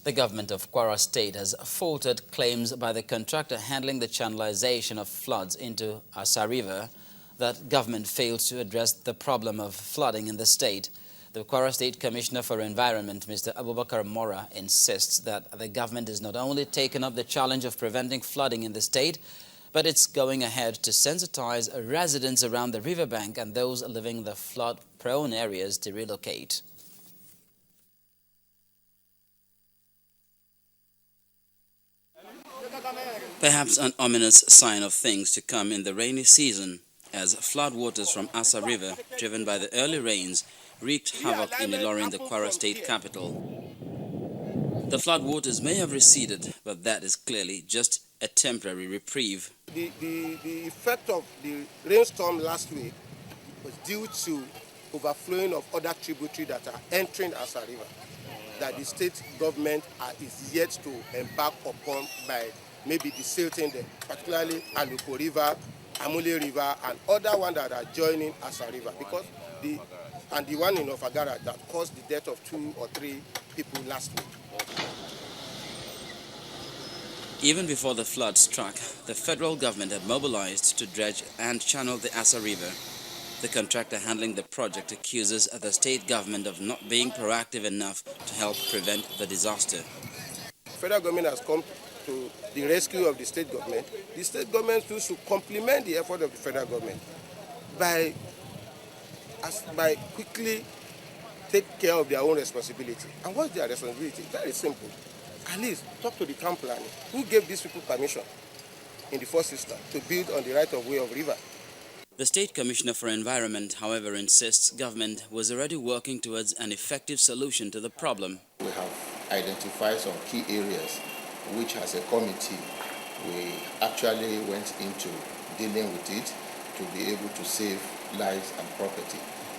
The government of Kwara State has faulted claims by the contractor handling the channelization of floods into Asa River that government failed to address the problem of flooding in the state. The Kwara State Commissioner for Environment, Mr. Abubakar Mora, insists that the government has not only taken up the challenge of preventing flooding in the state, but it's going ahead to sensitize residents around the riverbank and those living in the flood-prone areas to relocate. Perhaps an ominous sign of things to come in the rainy season, as floodwaters from Asa River, driven by the early rains, wreaked havoc in Ilorin, the Kwara State capital. The floodwaters may have receded, but that is clearly just a temporary reprieve. The effect of the rainstorm last week was due to overflowing of other tributaries that are entering Asa River, that the state government is yet to embark upon by maybe desilting them, particularly Aluko River, Amule River, and other ones that are joining Asa River, because the one in Ofagara that caused the death of 2 or 3 people last week. Even before the flood struck, the federal government had mobilized to dredge and channel the Asa River. The contractor handling the project accuses the state government of not being proactive enough to help prevent the disaster. The federal government has come to the rescue of the state government. The state government too should complement the effort of the federal government by quickly take care of their own responsibility. And what's their responsibility? Very simple. At least talk to the town planner who gave these people permission in the first instance to build on the right of way of river. The State Commissioner for Environment, however, insists government was already working towards an effective solution to the problem. We have identified some key areas which, as a committee, we actually went into dealing with it to be able to save lives and property.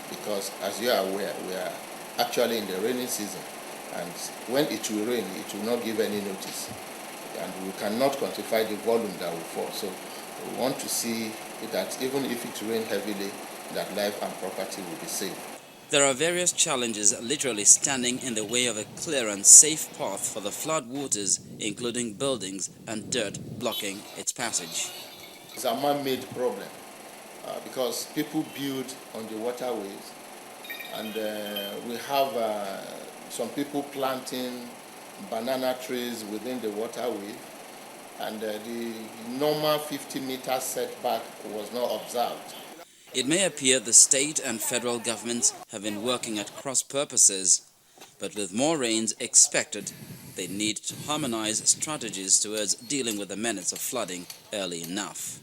Because, as you are aware, we are actually in the rainy season, and when it will rain, it will not give any notice, and we cannot quantify the volume that will fall. So we want to see that even if it rains heavily, that life and property will be saved. There are various challenges literally standing in the way of a clear and safe path for the flood waters, including buildings and dirt blocking its passage. It's a man-made problem because people build on the waterways, and we have some people planting banana trees within the waterway, and the normal 50-meter setback was not observed. It may appear the state and federal governments have been working at cross purposes, but with more rains expected, they need to harmonize strategies towards dealing with the menace of flooding early enough.